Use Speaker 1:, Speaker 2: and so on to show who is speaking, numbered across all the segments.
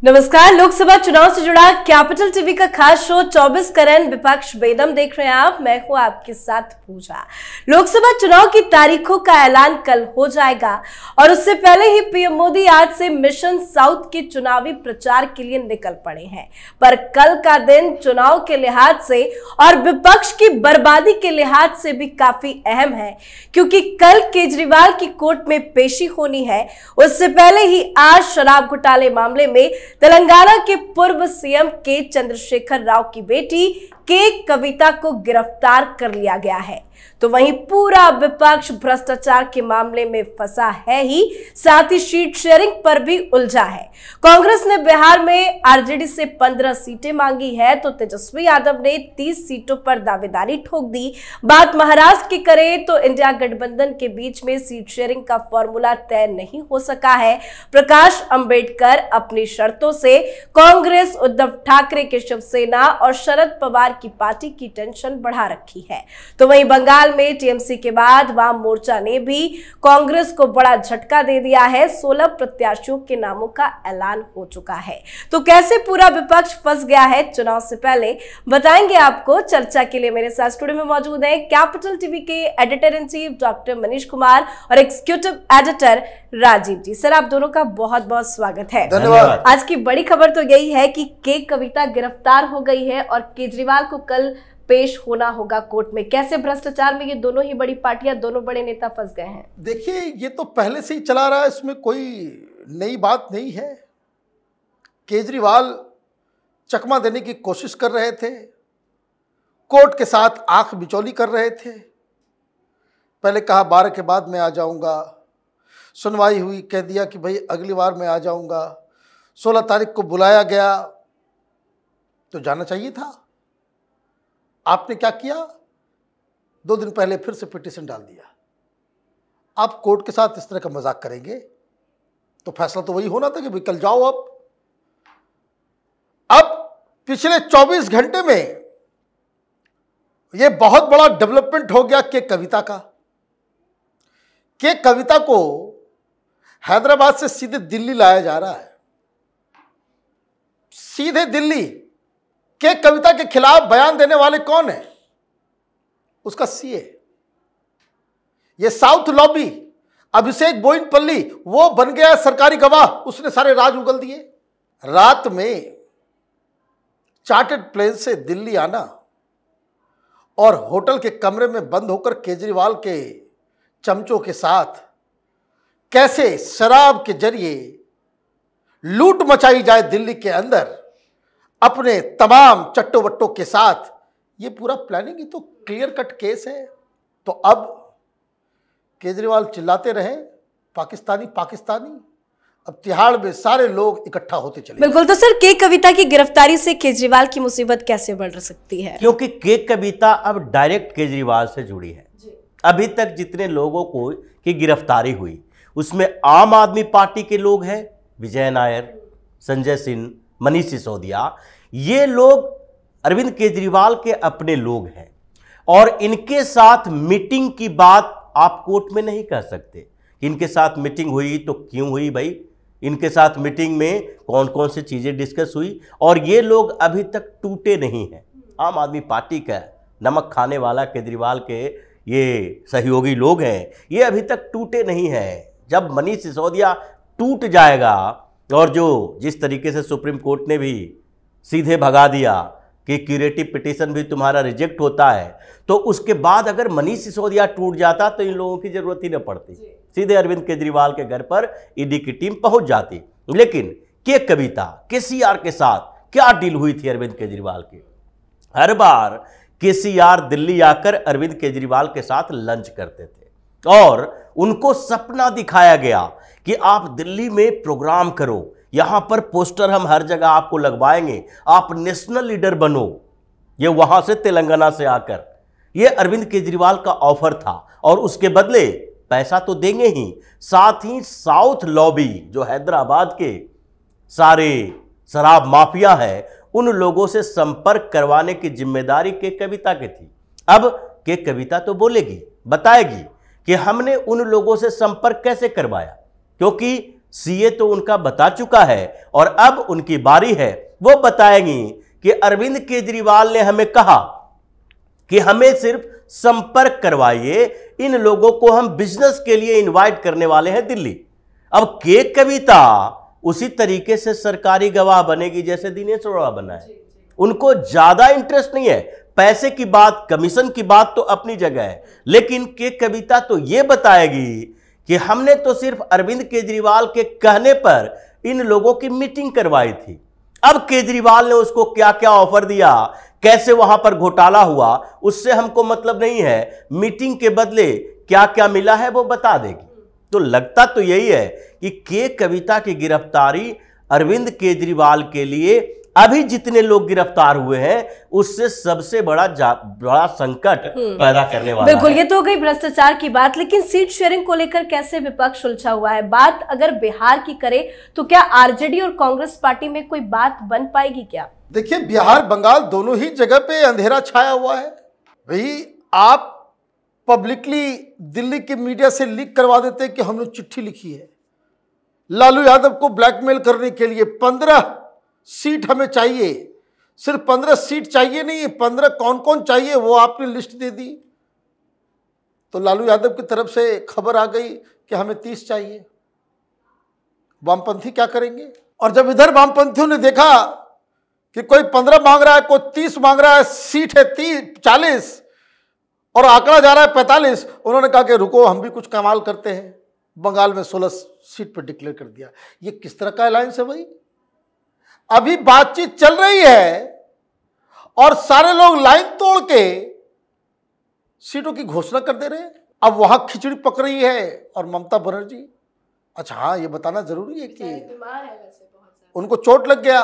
Speaker 1: नमस्कार। लोकसभा चुनाव से जुड़ा कैपिटल टीवी का खास शो 24 करन विपक्ष बेदम देख रहे हैं आप। मैं हूं आपके साथ पूजा। लोकसभा चुनाव की तारीखों का ऐलान कल हो जाएगा और उससे पहले ही पीएम मोदी आज से मिशन साउथ के चुनावी प्रचार के लिए निकल पड़े हैं। पर कल का दिन चुनाव के लिहाज से और विपक्ष की बर्बादी के लिहाज से भी काफी अहम है, क्योंकि कल केजरीवाल की कोर्ट में पेशी होनी है। उससे पहले ही आज शराब घोटाले मामले में तेलंगाना के पूर्व सीएम के चंद्रशेखर राव की बेटी के कविता को गिरफ्तार कर लिया गया है। तो वहीं पूरा विपक्ष भ्रष्टाचार के मामले में फंसा है ही, साथ ही सीट शेयरिंग पर भी उलझा है। कांग्रेस ने बिहार में आरजेडी से 15 सीटें मांगी है, तो तेजस्वी यादव ने 30 सीटों पर दावेदारी ठोक दी। बात महाराष्ट्र की करें तो इंडिया गठबंधन के बीच में सीट शेयरिंग का फॉर्मूला तय नहीं हो सका है। प्रकाश अंबेडकर अपनी शर्तों से कांग्रेस, उद्धव ठाकरे के शिवसेना और शरद पवार की पार्टी की टेंशन बढ़ा रखी है। तो वहीं बंगाल में टीएमसी के बाद वाम मोर्चा ने भी कांग्रेस को बड़ा झटका दे दिया है। 16 प्रत्याशियों के नामों का ऐलान हो चुका है। तो कैसे पूरा विपक्ष फंस गया है चुनाव से पहले, बताएंगे आपको। चर्चा के लिए मेरे साथ स्टूडियो में मौजूद हैं कैपिटल टीवी के editor in chief doctor Manish Kumar और एग्जीक्यूटिव एडिटर राजीव जी। सर, आप दोनों का बहुत बहुत स्वागत है।
Speaker 2: धन्यवाद।
Speaker 1: आज की बड़ी खबर तो यही है कि के कविता गिरफ्तार हो गई है और केजरीवाल को कल पेश होना होगा कोर्ट में। कैसे भ्रष्टाचार में ये दोनों ही बड़ी पार्टियां, दोनों बड़े नेता फंस गए हैं?
Speaker 2: देखिए, ये तो पहले से ही चला रहा है, इसमें कोई नई बात नहीं है। केजरीवाल चकमा देने की कोशिश कर रहे थे, कोर्ट के साथ आंख बिचौली कर रहे थे। पहले कहा 12 के बाद मैं आ जाऊंगा, सुनवाई हुई, कह दिया कि भाई अगली बार मैं आ जाऊंगा। 16 तारीख को बुलाया गया तो जाना चाहिए था। आपने क्या किया? 2 दिन पहले फिर से पिटीशन डाल दिया। आप कोर्ट के साथ इस तरह का मजाक करेंगे तो फैसला तो वही होना था कि भाई कल जाओ। अब पिछले 24 घंटे में यह बहुत बड़ा डेवलपमेंट हो गया के कविता का। के कविता को हैदराबाद से सीधे दिल्ली लाया जा रहा है। सीधे दिल्ली। के कविता के खिलाफ बयान देने वाले कौन है? उसका सीए। ये साउथ लॉबी अभिषेक बोइनपल्ली, वो बन गया सरकारी गवाह। उसने सारे राज उगल दिए। रात में चार्टर्ड प्लेन से दिल्ली आना और होटल के कमरे में बंद होकर केजरीवाल के चमचों के साथ कैसे शराब के जरिए लूट मचाई जाए दिल्ली के अंदर अपने तमाम चट्टो-बट्टों के साथ, ये पूरा प्लानिंग ही तो क्लियर कट केस है। तो अब केजरीवाल चिल्लाते रहे पाकिस्तानी पाकिस्तानी, अब तिहाड़ में सारे लोग इकट्ठा होते चले।
Speaker 1: बिल्कुल। तो सर, के कविता की गिरफ्तारी से केजरीवाल की मुसीबत कैसे बढ़ सकती है?
Speaker 3: क्योंकि के कविता अब डायरेक्ट केजरीवाल से जुड़ी है। अभी तक जितने लोगों को की गिरफ्तारी हुई उसमें आम आदमी पार्टी के लोग हैं, विजय नायर, संजय सिंह, मनीष सिसोदिया। ये लोग अरविंद केजरीवाल के अपने लोग हैं और इनके साथ मीटिंग की बात आप कोर्ट में नहीं कह सकते। इनके साथ मीटिंग हुई तो क्यों हुई भाई? इनके साथ मीटिंग में कौन कौन सी चीज़ें डिस्कस हुई? और ये लोग अभी तक टूटे नहीं हैं। आम आदमी पार्टी का नमक खाने वाला केजरीवाल के ये सहयोगी लोग हैं, ये अभी तक टूटे नहीं हैं। जब मनीष सिसोदिया टूट जाएगा और जिस तरीके से सुप्रीम कोर्ट ने भी सीधे भगा दिया कि क्यूरेटिव पिटीशन भी तुम्हारा रिजेक्ट होता है, तो उसके बाद अगर मनीष सिसोदिया टूट जाता तो इन लोगों की जरूरत ही न पड़ती। सीधे अरविंद केजरीवाल के घर पर ईडी की टीम पहुंच जाती। लेकिन के कविता, केसीआर के साथ क्या डील हुई थी अरविंद केजरीवाल की? हर बार केसीआर दिल्ली आकर अरविंद केजरीवाल के साथ लंच करते थे और उनको सपना दिखाया गया कि आप दिल्ली में प्रोग्राम करो, यहां पर पोस्टर हम हर जगह आपको लगवाएंगे, आप नेशनल लीडर बनो। ये वहां से तेलंगाना से आकर ये अरविंद केजरीवाल का ऑफर था और उसके बदले पैसा तो देंगे ही, साथ ही साउथ लॉबी जो हैदराबाद के सारे शराब माफिया है, उन लोगों से संपर्क करवाने की जिम्मेदारी के कविता की थी। अब के कविता तो बोलेगी, बताएगी कि हमने उन लोगों से संपर्क कैसे करवाया, क्योंकि सीए तो उनका बता चुका है और अब उनकी बारी है, वो बताएंगी कि अरविंद केजरीवाल ने हमें कहा कि हमें सिर्फ संपर्क करवाइए, इन लोगों को हम बिजनेस के लिए इनवाइट करने वाले हैं दिल्ली। अब के कविता उसी तरीके से सरकारी गवाह बनेगी जैसे दिनेश अरोड़ा बना है। उनको ज्यादा इंटरेस्ट नहीं है, पैसे की बात, कमीशन की बात तो अपनी जगह है, लेकिन के कविता तो यह बताएगी कि हमने तो सिर्फ अरविंद केजरीवाल के कहने पर इन लोगों की मीटिंग करवाई थी। अब केजरीवाल ने उसको क्या क्या ऑफर दिया, कैसे वहां पर घोटाला हुआ, उससे हमको मतलब नहीं है, मीटिंग के बदले क्या क्या मिला है वो बता देगी। तो लगता तो यही है कि के कविता की गिरफ्तारी अरविंद केजरीवाल के लिए अभी जितने लोग गिरफ्तार हुए हैं उससे सबसे बड़ा संकट पैदा करने वाला
Speaker 1: बिल्कुल
Speaker 3: है।
Speaker 1: ये तो हो गई भ्रष्टाचार की बात, लेकिन सीट शेयरिंग को लेकर कैसे विपक्ष उलझा हुआ है। बात अगर बिहार की करे तो क्या आरजेडी और कांग्रेस पार्टी में कोई बात बन पाएगी क्या?
Speaker 2: देखिए, बिहार बंगाल दोनों ही जगह पे अंधेरा छाया हुआ है। भाई, आप पब्लिकली दिल्ली के मीडिया से लीक करवा देते हैं कि हमने चिट्ठी लिखी है लालू यादव को ब्लैकमेल करने के लिए, 15 सीट हमें चाहिए। सिर्फ 15 सीट चाहिए नहीं, 15 कौन कौन चाहिए वो आपने लिस्ट दे दी। तो लालू यादव की तरफ से खबर आ गई कि हमें 30 चाहिए। वामपंथी क्या करेंगे? और जब इधर वामपंथियों ने देखा कि कोई 15 मांग रहा है, कोई 30 मांग रहा है, सीट है 40 और आंकड़ा जा रहा है 45, उन्होंने कहा कि रुको, हम भी कुछ कमाल करते हैं। बंगाल में 16 सीट पर डिक्लेयर कर दिया। ये किस तरह का अलायंस है भाई? अभी बातचीत चल रही है और सारे लोग लाइन तोड़ के सीटों की घोषणा कर दे रहे हैं। अब वहां खिचड़ी पक रही है और ममता बनर्जी, अच्छा हाँ, ये बताना जरूरी है कि उनको चोट लग गया।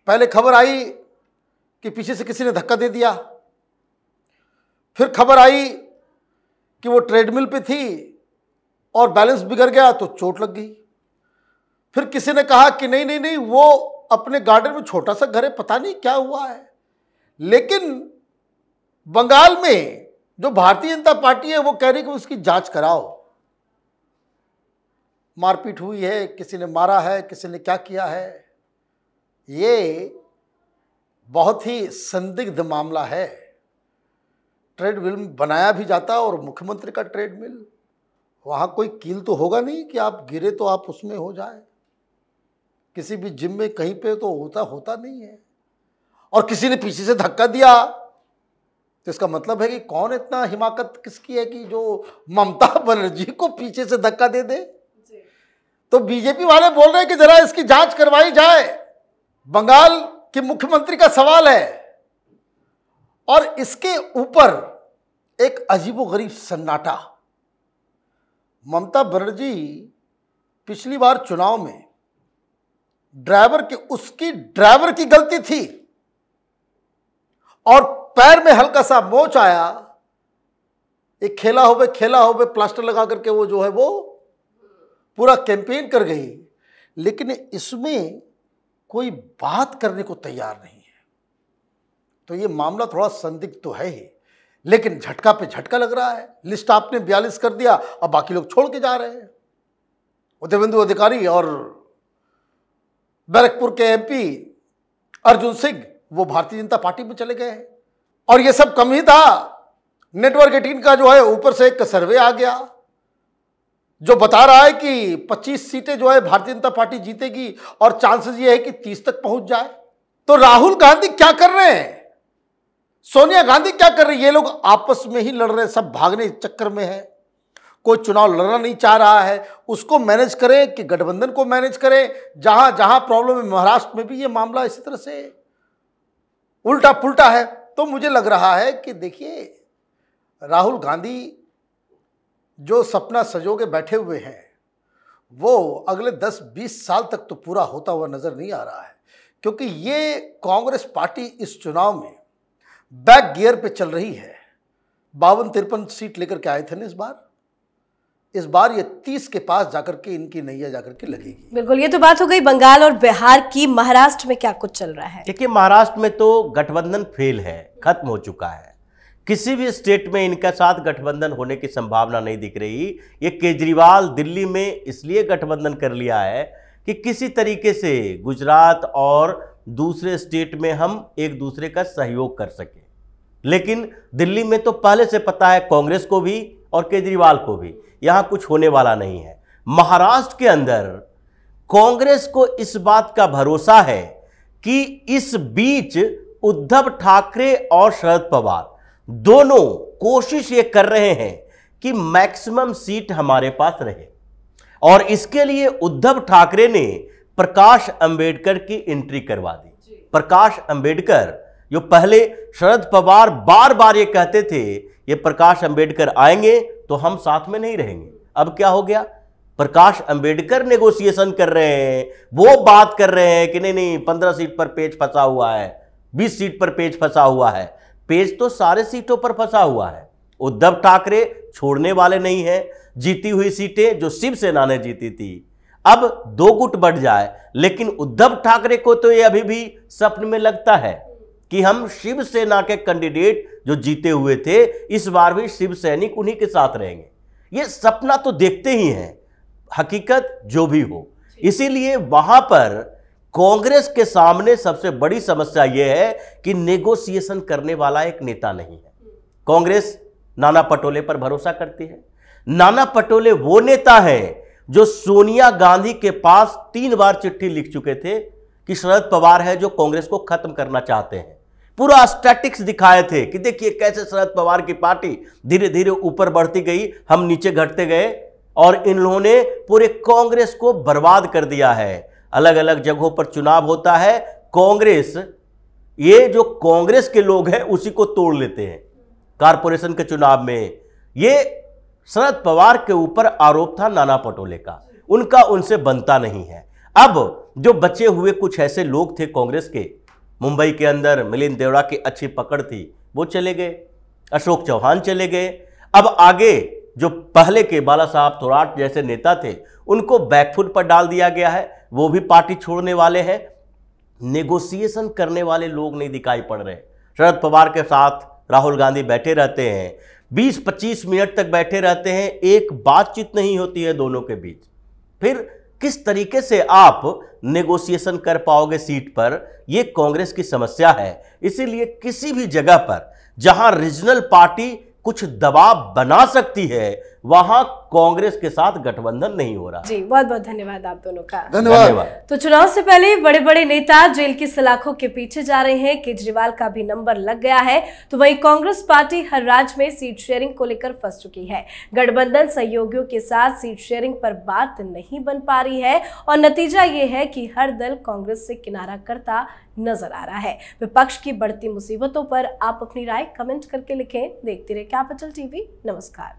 Speaker 2: पहले खबर आई कि पीछे से किसी ने धक्का दे दिया, फिर खबर आई कि वो ट्रेडमिल पे थी और बैलेंस बिगड़ गया तो चोट लग गई। फिर किसी ने कहा कि नहीं नहीं नहीं, वो अपने गार्डन में छोटा सा घर है, पता नहीं क्या हुआ है। लेकिन बंगाल में जो भारतीय जनता पार्टी है वो कह रही कि उसकी जांच कराओ। मारपीट हुई है, किसी ने मारा है, किसी ने क्या किया है। ये बहुत ही संदिग्ध मामला है। ट्रेडमिल बनाया भी जाता और मुख्यमंत्री का ट्रेडमिल, वहां कोई कील तो होगा नहीं कि आप गिरे तो आप उसमें हो जाए। किसी भी जिम में कहीं पे तो होता नहीं है। और किसी ने पीछे से धक्का दिया तो इसका मतलब है कि कौन इतना हिमाकत किसकी है कि जो ममता बनर्जी को पीछे से धक्का दे दे। तो बीजेपी वाले बोल रहे हैं कि जरा इसकी जांच करवाई जाए। बंगाल के मुख्यमंत्री का सवाल है और इसके ऊपर एक अजीबोगरीब सन्नाटा। ममता बनर्जी पिछली बार चुनाव में उसकी ड्राइवर की गलती थी और पैर में हल्का सा मोच आया, एक खेला होवे प्लास्टर लगा करके वो जो है वो पूरा कैंपेन कर गई। लेकिन इसमें कोई बात करने को तैयार नहीं है। तो ये मामला थोड़ा संदिग्ध तो है ही, लेकिन झटका पे झटका लग रहा है। लिस्ट आपने 42 कर दिया, अब बाकी लोग छोड़ के जा रहे हैं। देवेंदु अधिकारी और बैरकपुर के एमपी अर्जुन सिंह वो भारतीय जनता पार्टी में चले गए हैं। और ये सब कम ही था, नेटवर्क 18 का जो है ऊपर से एक सर्वे आ गया जो बता रहा है कि 25 सीटें जो है भारतीय जनता पार्टी जीतेगी और चांसेस ये है कि 30 तक पहुंच जाए। तो राहुल गांधी क्या कर रहे हैं, सोनिया गांधी क्या कर रही है? ये लोग आपस में ही लड़ रहे हैं, सब भागने चक्कर में है। कोई चुनाव लड़ना नहीं चाह रहा है, उसको मैनेज करें कि गठबंधन को मैनेज करें। जहां जहां प्रॉब्लम है, महाराष्ट्र में भी ये मामला इसी तरह से उल्टा पुल्टा है। तो मुझे लग रहा है कि देखिए, राहुल गांधी जो सपना सजोगे बैठे हुए हैं वो अगले 10-20 साल तक तो पूरा होता हुआ नजर नहीं आ रहा है, क्योंकि ये कांग्रेस पार्टी इस चुनाव में बैक गियर पे चल रही है। 52-53 सीट लेकर के आए थे ना इस बार ये 30 के पास जाकर के इनकी नैया जाकर के लगेगी।
Speaker 1: बिल्कुल, ये तो बात हो गई बंगाल और बिहार की। महाराष्ट्र में क्या कुछ चल रहा है?
Speaker 3: देखिए, महाराष्ट्र में तो गठबंधन फेल है, खत्म हो चुका है। किसी भी स्टेट में इनका साथ गठबंधन होने की संभावना नहीं दिख रही। ये केजरीवाल दिल्ली में इसलिए गठबंधन कर लिया है कि किसी तरीके से गुजरात और दूसरे स्टेट में हम एक दूसरे का सहयोग कर सकें। लेकिन दिल्ली में तो पहले से पता है कांग्रेस को भी और केजरीवाल को भी यहां कुछ होने वाला नहीं है। महाराष्ट्र के अंदर कांग्रेस को इस बात का भरोसा है कि इस बीच उद्धव ठाकरे और शरद पवार दोनों कोशिश ये कर रहे हैं कि मैक्सिमम सीट हमारे पास रहे, और इसके लिए उद्धव ठाकरे ने प्रकाश अंबेडकर की एंट्री करवा दी। प्रकाश अंबेडकर, जो पहले शरद पवार बार बार ये कहते थे ये प्रकाश अंबेडकर आएंगे तो हम साथ में नहीं रहेंगे, अब क्या हो गया? प्रकाश अंबेडकर नेगोशिएशन कर रहे हैं, वो बात कर रहे हैं कि नहीं 15 सीट पर पेच फंसा हुआ है, 20 सीट पर पेच फंसा हुआ है। पेच तो सारे सीटों पर फंसा हुआ है। उद्धव ठाकरे छोड़ने वाले नहीं है। जीती हुई सीटें जो शिवसेना ने जीती थी, अब 2 गुट बढ़ जाए, लेकिन उद्धव ठाकरे को तो ये अभी भी स्वप्न में लगता है कि हम शिवसेना के कैंडिडेट जो जीते हुए थे इस बार भी शिव सैनिक उन्हीं के साथ रहेंगे। ये सपना तो देखते ही हैं, हकीकत जो भी हो। इसीलिए वहां पर कांग्रेस के सामने सबसे बड़ी समस्या यह है कि नेगोशिएशन करने वाला एक नेता नहीं है। कांग्रेस नाना पटोले पर भरोसा करती है। नाना पटोले वो नेता हैं जो सोनिया गांधी के पास 3 बार चिट्ठी लिख चुके थे कि शरद पवार है जो कांग्रेस को खत्म करना चाहते हैं। पूरा स्टैटिक्स दिखाए थे कि देखिए कैसे शरद पवार की पार्टी धीरे धीरे ऊपर बढ़ती गई, हम नीचे घटते गए, और इन लोगों ने पूरे कांग्रेस को बर्बाद कर दिया है। अलग अलग जगहों पर चुनाव होता है, कांग्रेस, ये जो कांग्रेस के लोग हैं उसी को तोड़ लेते हैं। कारपोरेशन के चुनाव में ये शरद पवार के ऊपर आरोप था नाना पटोले का, उनका उनसे बनता नहीं है। अब जो बचे हुए कुछ ऐसे लोग थे कांग्रेस के, मुंबई के अंदर मिलिंद देवड़ा की अच्छी पकड़ थी, वो चले गए, अशोक चौहान चले गए। अब आगे जो पहले के बाला साहब थोराट जैसे नेता थे उनको बैकफुट पर डाल दिया गया है, वो भी पार्टी छोड़ने वाले हैं। नेगोशिएशन करने वाले लोग नहीं दिखाई पड़ रहे। शरद पवार के साथ राहुल गांधी बैठे रहते हैं, 20-25 मिनट तक बैठे रहते हैं, एक बातचीत नहीं होती है दोनों के बीच। फिर किस तरीके से आप नेगोशिएशन कर पाओगे सीट पर? यह कांग्रेस की समस्या है। इसीलिए किसी भी जगह पर जहां रीजनल पार्टी कुछ दबाव बना सकती है वहां कांग्रेस के साथ गठबंधन नहीं हो रहा।
Speaker 1: जी, बहुत बहुत धन्यवाद आप दोनों का।
Speaker 2: धन्यवाद।
Speaker 1: तो चुनाव से पहले बड़े बड़े नेता जेल की सलाखों के पीछे जा रहे हैं। केजरीवाल का भी नंबर लग गया है, तो वहीं कांग्रेस पार्टी हर राज्य में सीट शेयरिंग को लेकर फंस चुकी है। गठबंधन सहयोगियों के साथ सीट शेयरिंग पर बात नहीं बन पा रही है, और नतीजा ये है कि हर दल कांग्रेस से किनारा करता नजर आ रहा है। विपक्ष की बढ़ती मुसीबतों पर आप अपनी राय कमेंट करके लिखें। देखते रहे कैपिटल टीवी। नमस्कार।